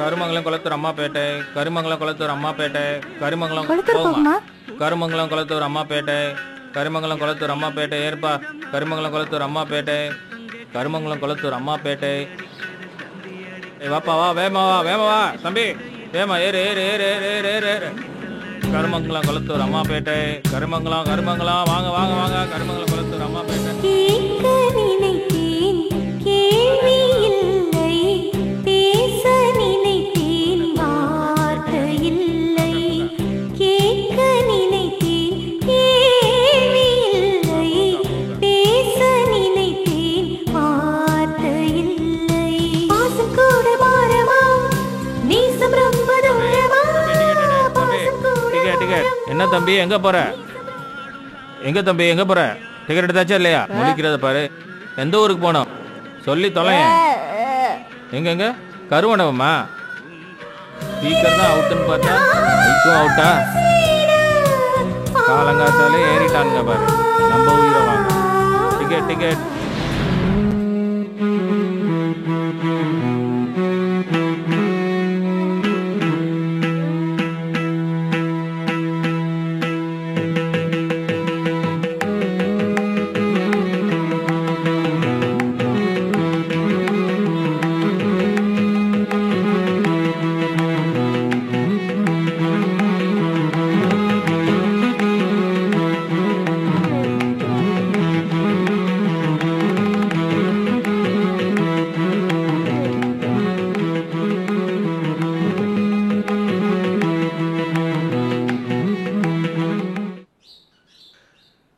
கருமங்கலம் குளத்தூர் அம்மாப்பேட்டை, கருமங்கலம் குளத்தூர் அம்மாப்பேட்டை, கருமங்கலம் கருமங்கலம் குளத்தூர் அம்மாப்பேட்டை, கருமங்கலம் குளத்தூர் அம்மாப்பேட்டை, ஏற்பா கருமங்கலம் குளத்தூர் அம்மாப்பேட்டை, கருமங்கலம் குளத்தூர் அம்மாப்பேட்டை. வாப்பா வா, வேமா வா, வேமா வா தம்பி, வேமா ஏறு ஏறு ஏறு ஏறு ஏறு ஏறு ஏறு. கருமங்கலம் குளத்தூர் அம்மாப்பேட்டை, கருமங்கலம் கருமங்கலம், வாங்க வாங்க வாங்க, கருமங்கலம் குளத்தூர் அம்மாப்பேட்டை. என்ன தம்பி எங்க போற? எங்க தம்பி எங்க போற? டிக்கெட் எடுத்தாச்சா இல்லையா? முடிக்கிறத பாரு. எந்த ஊருக்கு போனோம் சொல்லி தொலைய. எங்க எங்க கருவண்டவமா? ஸ்பீக்கர் தான் அவுட்டுன்னு பார்த்தா பைக்கும் அவுட்டா? காலங்காத்தாலே ஏறிட்டானுங்க பாரு. நம்ம உயிரை வாங்க. Ticket ticket.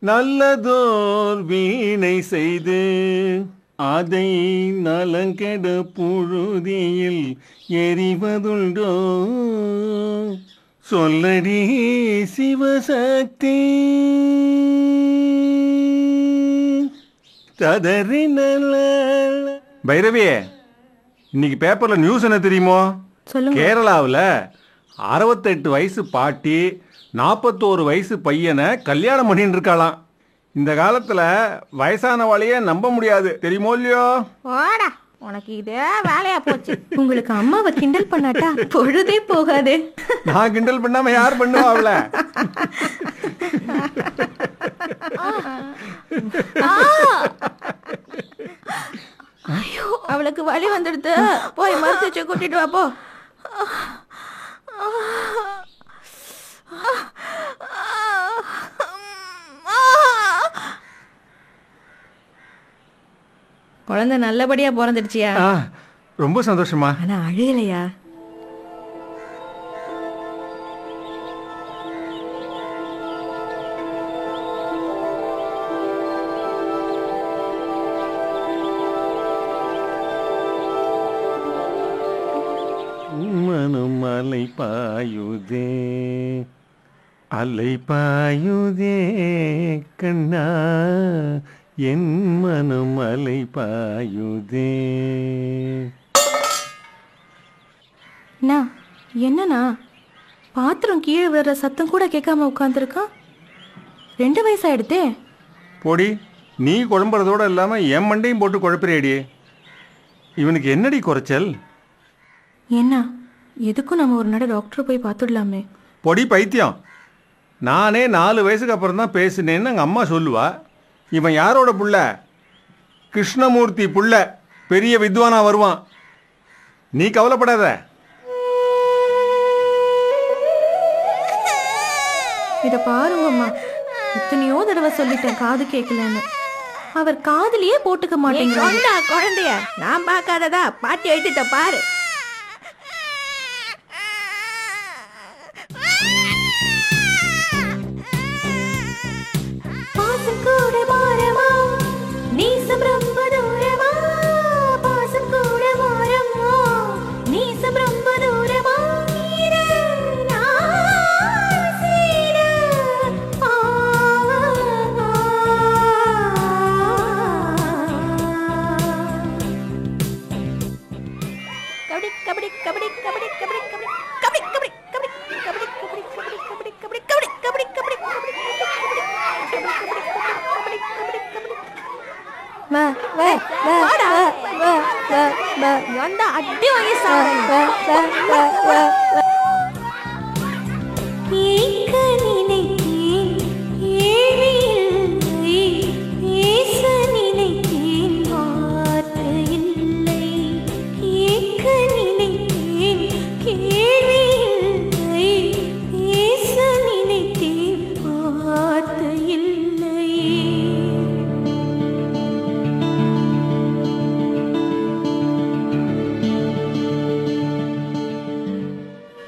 நல்லதோர் வீணை செய்து அதை நலங்கெட புழுதியில் எறிவதுண்டோ? சொல்லடி சிவசக்தி. பைரவியே, இன்னைக்கு பேப்பர்ல நியூஸ் என்ன தெரியுமோ? கேரளாவில் 68 வயசு பாட்டி 41 வயசு பையனை கல்யாணம் பண்ணிட்டு இருக்காளாம். இந்த காலத்துல வயசானவாளையே நம்ப முடியாது, தெரியுமோ இல்லையோ? வாடா, உனக்கு இதே வேலையா போச்சு. உங்களுக்கு அம்மாவை கிண்டல் பண்ணாட்டா பொழுதே போகாது. நான் கிண்டல் பண்ணாம யார் பண்ணுவா அவள? ஐயோ, அவளுக்கு வலி வந்துடுது. போய் மருத்துவ கூட்டிட்டு வா போ. குழந்தை நல்லபடியா பிறந்துடுச்சியா? ரொம்ப சந்தோஷமா. ஆனா அழுகலையா? மனம் அலை பாயுதே அலை பாயுதே கண்ணா, என் மனம் அலை பாயுதே. என்னண்ணா பாத்திரம் கீழே விழுற சத்தம் கூட கேட்காம உட்காந்துருக்கான். 2 வயசாயிடுதே. போடி, நீ குழம்புறதோட இல்லாம என் மண்டையும் போட்டு குழப்பிறியடி. இவனுக்கு என்னடி குறைச்சல்? என்ன, எதுக்கும் நம்ம ஒரு நட டாக்டர் போய் பார்த்துடலாமே. பொடி பைத்தியம், நானே 4 வயசுக்கு அப்புறம் தான் பேசினேன்னு எங்கள் அம்மா சொல்லுவா. இவன் யாரோட புள்ள? கிருஷ்ணமூர்த்தி புள்ள, பெரிய வித்வானா வருவான். நீ கவலைப்படாத. இத பாருங்கம்மா, எத்தனையோ தடவை சொல்லிட்டேன் காது கேட்கலன்னு. அவர் காதுலயே போட்டுக்க மாட்டேங்கிறாங்க. குழந்தைய நான் பார்க்காததா பாட்டி வைத்திட்ட பாரு. வா வா வா வா வா வந்தா அடி வாங்கி சாப்பிடுறேன்.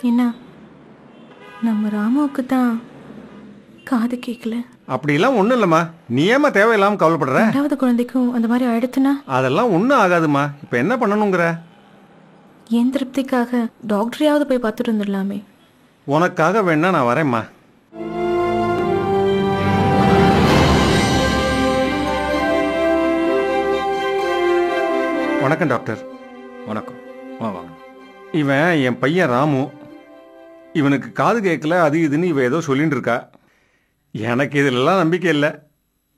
என்ன நம்ம ராமுவுக்கு தான் காது கேட்கல. அப்படிலாம் ஒன்றும் இல்லைம்மா. நீ ஏமா தேவையில்லாமல் கவலைப்படுற? ரெண்டாவது குழந்தைக்கும் அந்த மாதிரி ஆயிடுத்துனா? அதெல்லாம் ஒன்றும் ஆகாதுமா. இப்போ என்ன பண்ணணுங்கிற? என் திருப்திக்காக டாக்டரையாவது போய் பார்த்துட்டு வந்துடலாமே. உனக்காக வேணா நான் வரேம்மா. வணக்கம் டாக்டர். வணக்கம். வாங்க. இவன் என் பையன் ராமு. இவனுக்கு காது கேட்கல, அது இதுன்னு இவன் ஏதோ சொல்லிட்டு இருக்கா. எனக்கு இதிலெல்லாம் நம்பிக்கை இல்லை.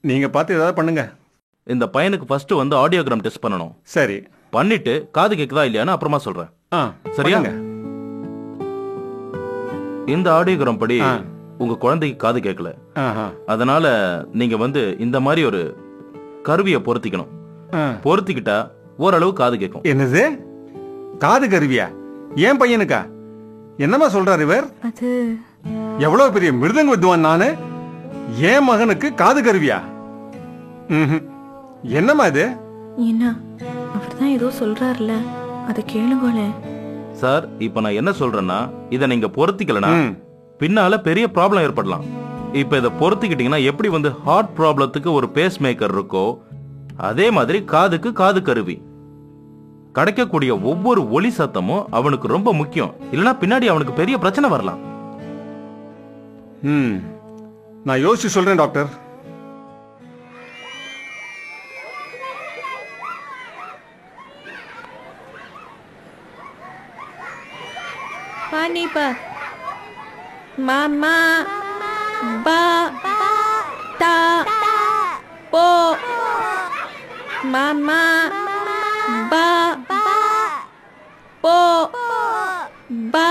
நீங்கள் பார்த்து ஏதாவது பண்ணுங்க. இந்த பையனுக்கு ஃபர்ஸ்ட் வந்து ஆடியோகிராம் டெஸ்ட் பண்ணணும். சரி, பண்ணிட்டு காது கேட்குதா இல்லையான்னு அப்புறமா சொல்றேன். சரியாங்க? இந்த ஆடியோகிராம் படி உங்க குழந்தைக்கு காது கேட்கல. அதனால நீங்க வந்து இந்த மாதிரி ஒரு கருவியை பொருத்திக்கணும். பொருத்திக்கிட்டா ஓரளவு காது கேட்கும். என்னது, காது கருவியா? ஏன் பையனுக்கா? என்னமா சொல்றாரு இவர்? அது எவ்வளவு பெரிய மிருதங்க வித்வான் நானு. என் மகனுக்கு காது கருவியா? என்னமா இது? என்ன அவர்தான் ஏதோ சொல்றாருல, அதை கேளுங்களே. சார், இப்ப நான் என்ன சொல்றேன்னா, இதை நீங்க பொருத்திக்கலனா பின்னால பெரிய ப்ராப்ளம் ஏற்படலாம். இப்ப இதை பொருத்திக்கிட்டீங்கன்னா எப்படி வந்து ஹார்ட் ப்ராப்ளத்துக்கு ஒரு பேஸ் மேக்கர் இருக்கோ அதே மாதிரி காதுக்கு காது கருவி. கிடைக்கக்கூடிய ஒவ்வொரு ஒலி சத்தமும் அவனுக்கு ரொம்ப முக்கியம். இல்லனா பின்னாடி அவனுக்கு பெரிய பிரச்சனை வரலாம். நான் யோசிச்சு சொல்றேன் டாக்டர். பானிபா மாமா பா தா போ மாமா பா போ பா.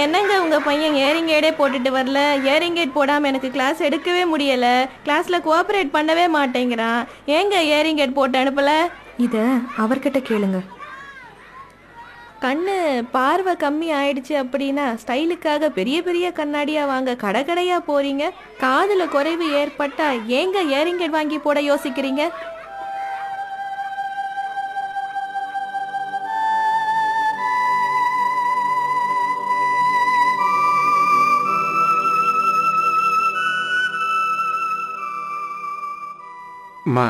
என்னங்க உங்க பையன் இயரிங் எய்டே போட்டுட்டு வரல? இயரிங் எய்ட் போடாம எனக்கு கிளாஸ் எடுக்கவே முடியல. கிளாஸ்ல கோஆபரேட் பண்ணவே மாட்டேங்கிறான். ஏங்க இயரிங் எய்ட் போட்டு அனுப்பல? இத அவர்கிட்ட கேளுங்க. கண்ணு பார்வை கம்மி ஆயிடுச்சு அப்படின்னா ஸ்டைலுக்காக பெரிய பெரிய கண்ணாடியா வாங்க கடைக்கடையா போறீங்க. காதுல குறைவு ஏற்பட்டா ஏங்க இயரிங் எய்ட் வாங்கி போட யோசிக்கிறீங்க? அம்மா,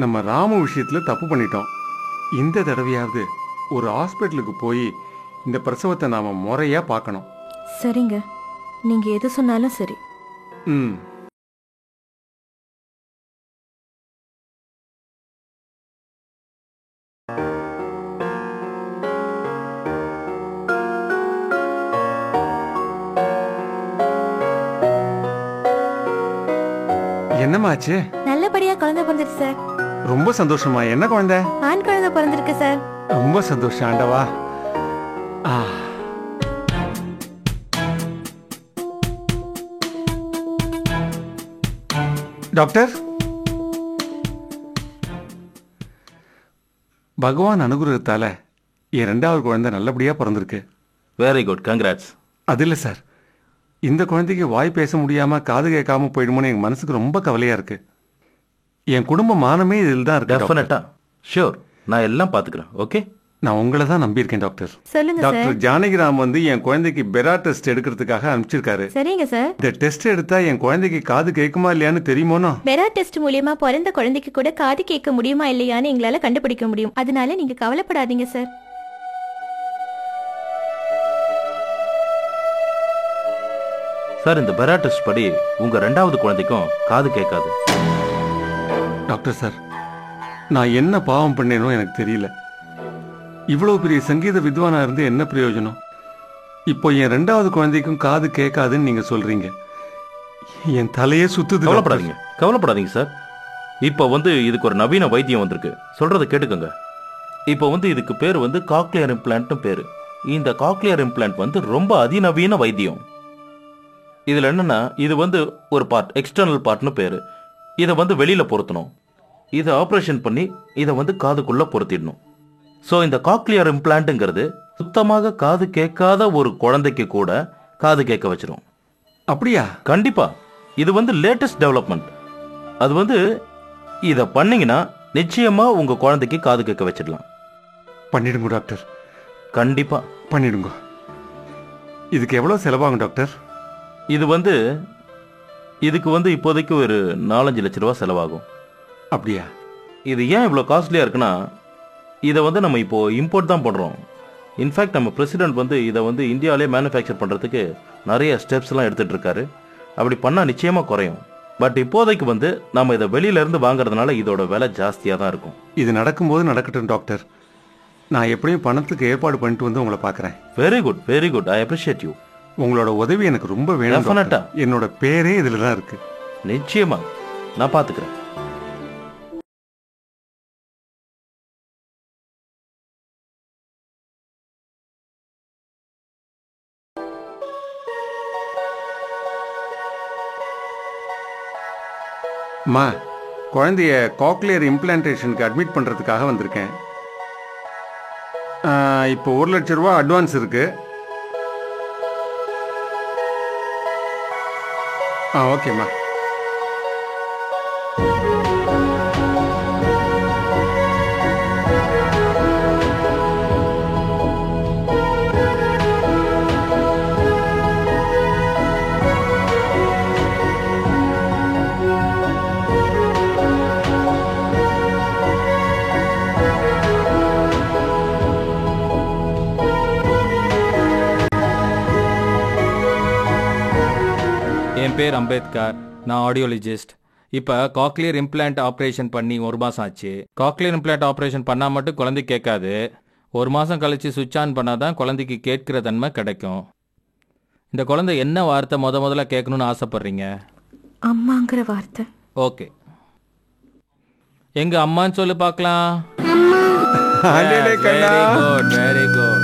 நம்ம ராமு விஷயத்துல தப்பு பண்ணிட்டோம். இந்த தடவையாவது ஒரு ஹாஸ்பிட்டலுக்கு போய் இந்த பிரசவத்தை நாம முறையா பார்க்கணும். சரிங்க, நீங்க எது சொன்னாலும் சரி. என்னமாச்சு? நல்லபடியா குழந்தை பிறந்துருக்கு சார். ரொம்ப சந்தோஷமா. என்ன குழந்தை? ஆண் குழந்தை பிறந்திருக்கு சார். ரொம்ப சந்தோஷம் ஆண்டவா. டாக்டர், பகவான் அனுகிரகத்தால என் ரெண்டாவது குழந்தை நல்லபடியா பிறந்திருக்கு. Very good, congrats. அது இல்லை சார், இந்த குழந்தைக்கு வாய் பேச முடியாம காது கேட்காம போயிடுமோன்னு எங்க மனசுக்கு ரொம்ப கவலையா இருக்கு. என் குடும்ப மானமே இதில் தான் இருக்கு. டெஃபினட்டா, ஷூர், நான் எல்லாம் பாத்துக்கிறேன். ஓகே, நான் உங்களை தான் நம்பியிருக்கேன் டாக்டர். சொல்லுங்க சார். டாக்டர் ஜானகிராம் வந்து என் குழந்தைக்கு பெரா டெஸ்ட் எடுக்கிறதுக்காக அனுப்பிச்சிருக்காரு. சரிங்க சார். இந்த டெஸ்ட் எடுத்தா என் குழந்தைக்கு காது கேட்குமா இல்லையான்னு தெரியுமோனோ? பெரா டெஸ்ட் மூலியமா பிறந்த குழந்தைக்கு கூட காது கேட்க முடியுமா இல்லையான்னு எங்களால கண்டுபிடிக்க முடியும். அதனால நீங்க கவலைப்படாதீங்க சார். சார், இந்த பெரா டெஸ்ட் படி உங்க ரெண்டாவது குழந்தைக்கும் காது கேட்காது. டாக்டர் சார், நான் என்ன பாவம் பண்ணேனோ எனக்கு தெரியல. இவ்வளவு பெரிய சங்கீத வித்வானா இருந்து என்ன பிரயோஜனம்? இப்போ என் 2வது குழந்தைக்கும் காது கேட்காதுன்னு நீங்க சொல்றீங்க. என் தலையே சுத்துது. கவலைப்படாதீங்க சார். இப்போ இதுக்கு ஒரு நவீன வைத்தியம் வந்திருக்கு. சொல்றதை கேட்டுக்கோங்க. இப்போ இதுக்கு பேர் காக்லியர் இம்ப்ளான்ட்னு பேரு. இந்த காக்லியர் இம்ப்ளான்ட் ரொம்ப அதிநவீன வைத்தியம். இதுல என்னன்னா, இது ஒரு பார்ட், எக்ஸ்டர்னல் பார்ட்னு பேரு. இதை வெளியில பொருத்தணும். இதை ஆப்ரேஷன் பண்ணி இதை காதுக்குள்ள பொருத்திடணும். ஸோ இந்த காக்லியர் இம்ப்ளான்ட்டுங்கிறது சுத்தமாக காது கேட்காத ஒரு குழந்தைக்கு கூட காது கேட்க வச்சிடும். அப்படியா? கண்டிப்பா. இது லேட்டஸ்ட் டெவலப்மெண்ட். அது இதை பண்ணீங்கன்னா நிச்சயமா உங்க குழந்தைக்கு காது கேட்க வச்சிடலாம். பண்ணிடுங்க டாக்டர். கண்டிப்பா பண்ணிடுங்க. இதுக்கு எவ்வளவு செலவாகும் டாக்டர்? இதுக்கு இப்போதைக்கு ஒரு 4-5 லட்ச ரூபா செலவாகும். அப்படியா? இது ஏன் இவ்வளோ காஸ்ட்லியா இருக்குன்னா, இதை நம்ம இப்போ இம்போர்ட் தான் பண்றோம். இன்ஃபேக்ட் நம்ம பிரசிடென்ட் இதை இந்தியாவிலே மேனுஃபேக்சர் பண்றதுக்கு நிறைய ஸ்டெப்ஸ் எல்லாம் எடுத்துட்டு இருக்காரு. அப்படி பண்ணா நிச்சயமா குறையும். பட் இப்போதைக்கு நம்ம இதை வெளியில இருந்து வாங்குறதுனால இதோட விலை ஜாஸ்தியா தான் இருக்கும். இது நடக்கும்போது நடக்கட்டும் டாக்டர். நான் எப்படியும் பணத்துக்கு ஏற்பாடு பண்ணிட்டு உங்களை பார்க்குறேன். Very good, very good. I appreciate you. உங்களோட உதவி எனக்கு ரொம்ப வேணும். டெஃபினட்டா. என்னோட பேரே இதுல தான் இருக்கு. நிச்சயமா நான் பாத்துக்கிறேன். அம்மா, குழந்தைய காக்லியர் இம்ப்ளான்டேஷனுக்கு அட்மிட் பண்றதுக்காக வந்திருக்கேன். இப்போ 1 லட்ச ரூபா அட்வான்ஸ் இருக்கு. ஓகேம்மா. என் பேர் அம்பேத்கர். நான் ஆடியோலஜிஸ்ட். இப்போ காக்லியர் இம்ப்ளான்ட் ஆப்ரேஷன் பண்ணி 1 மாதம் ஆச்சு. காக்லியர் இம்ப்ளான்ட் ஆப்ரேஷன் பண்ணால் மட்டும் குழந்தை கேட்காது. 1 மாதம் கழித்து சுவிட்ச் ஆன் பண்ணால் தான் குழந்தைக்கு கேட்கிற தன்மை கிடைக்கும். இந்த குழந்தை என்ன வார்த்தை முதல்ல கேட்கணும்னு ஆசைப்படுறீங்க? அம்மாங்கிற வார்த்தை. ஓகே, எங்க அம்மான்னு சொல்லி பார்க்கலாம். Very good, very good.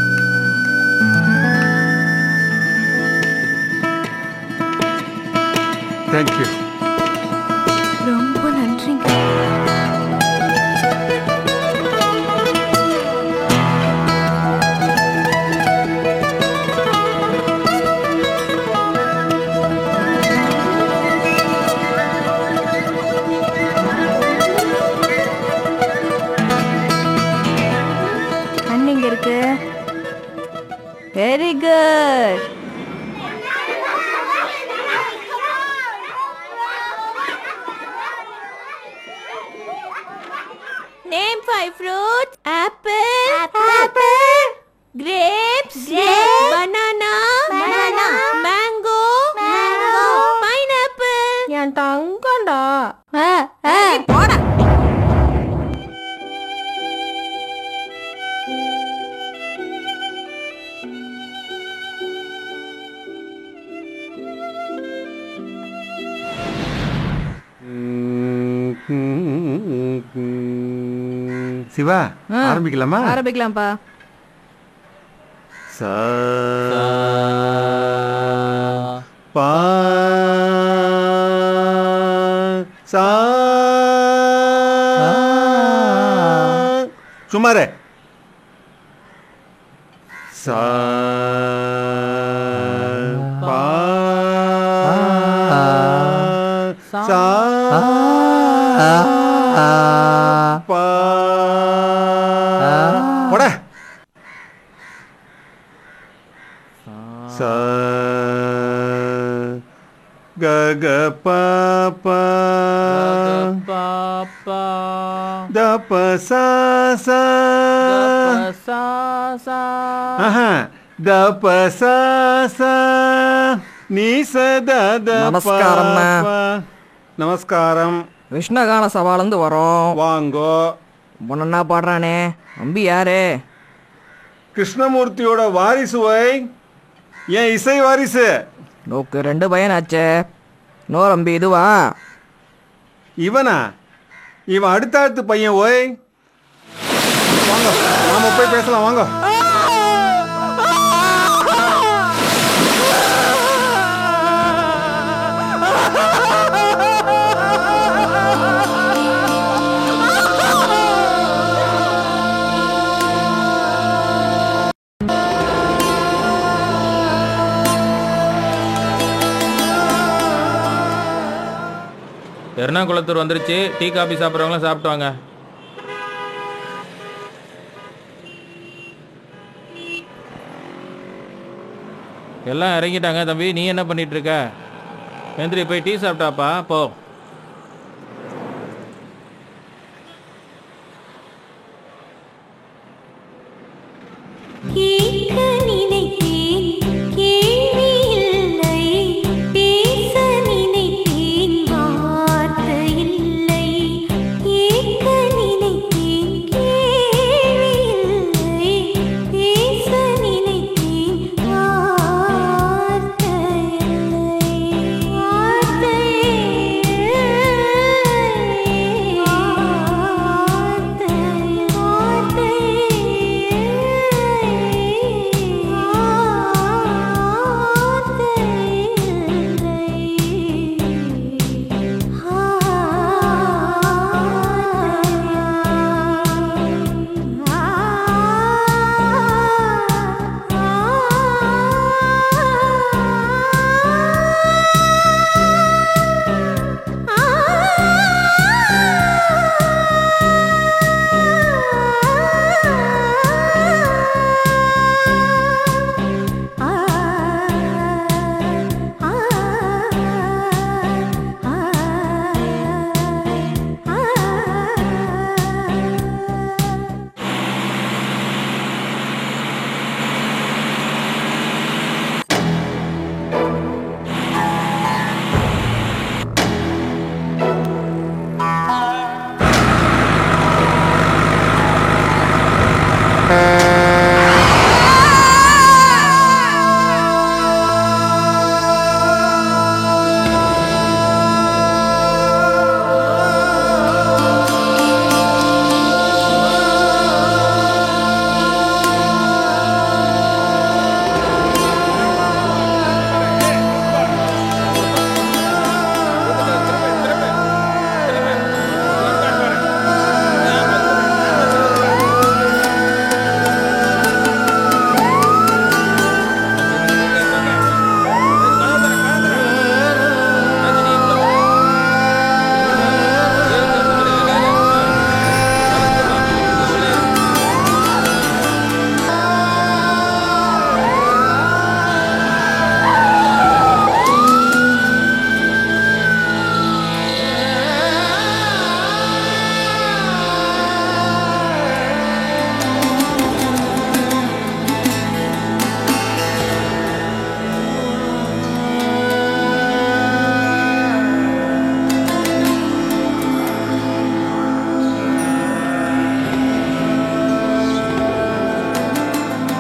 Thank you. ரொம்ப நன்றிங்க. அண்ணங்க இருக்கு. Very good. Name 5 fruits. Apple. Grapes. Banana. Mango. Pineapple. என் தங்கம்டா. போடா. சிவா, ஆரம்பிக்கலாமா? ஆரம்பிக்கலாம்ப்பா. சா பா சா சுமாரே. சா பா சா பா போட. ச க க ப ப த ப ச ச த ப ச ச நீ ச த த ப. நமஸ்காரம். விஷ்ணகான சவாலேருந்து வரோம். வாங்கோ. பொண்ணா பாடுறானே அம்பி யாரு? கிருஷ்ணமூர்த்தியோட வாரிசு ஓய், என் இசை வாரிசு. நோக்கு 2 பையனாச்சே, நோ ரம்பி இதுவா? இவனா? இவன் அடுத்த பையன் ஓய். வாங்க நாம போய் பேசலாம் வாங்க. எர்ணாகுளத்தூர் வந்துருச்சு. டீ காபி சாப்பிட்றவங்களாம் சாப்பிட்டு வாங்க. எல்லாம் இறங்கிட்டாங்க. தம்பி நீ என்ன பண்ணிட்டு இருக்க? எந்திரி போய் டீ சாப்பிட்டாப்பா போ.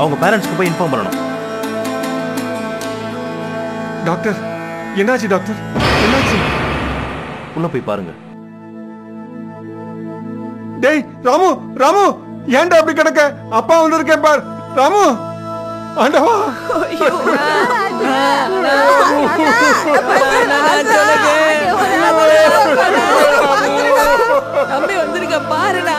அவங்க பேரண்ட்ஸ்க்கு போய் இன்ஃபார்ம் பண்ணணும். டாக்டர் என்னாச்சு டாக்டர்? என்னாச்சு? உள்ள போய் பாருங்க. டேய் ராமு, ராமு ஏன்டா அப்படி கிடக்க? அப்பா வந்திருக்கேன் பார். ராமு ஆண்டவா. தம்பி வந்திருக்க பாருடா.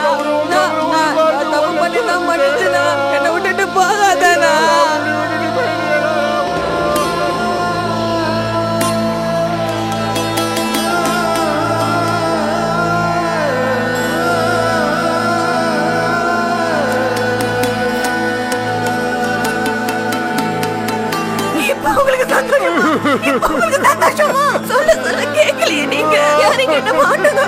தப்பு பண்ணி தான் பண்ணிச்சுனா என்ன விட்டுட்டு போகாதேனா. உங்களுக்கு சந்தோஷமா? சொல்ல கேட்கலையே நீங்க. யாருக்கு என்ன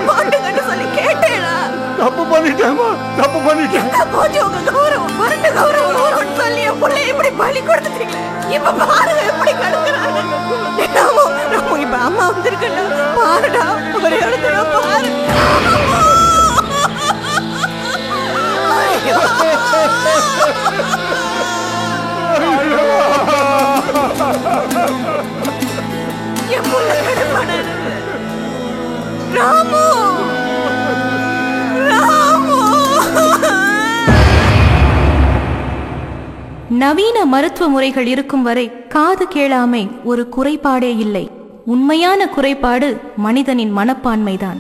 மாட்டுங்கன்னு சொல்லி கேட்டேனா? தப்பு பண்ணிட்டேமா, தப்பு பண்ணிட்டேன். போச்சு உங்க கௌரவம். வரட்டு கௌரவம் சொல்லி என் பிள்ளை இப்படி பலி கொடுத்துட்டீங்களே. இப்ப பாருங்க எப்படி கிடக்குறாங்க. இப்ப அம்மா வந்திருக்கல பாருடா. ஒரு இடத்துல பாரு. ஐயோ நவீன மருத்துவ முறைகள் இருக்கும் வரை காது கேளாமை ஒரு குறைபாடே இல்லை. உண்மையான குறைபாடு மனிதனின் மனப்பான்மைதான்.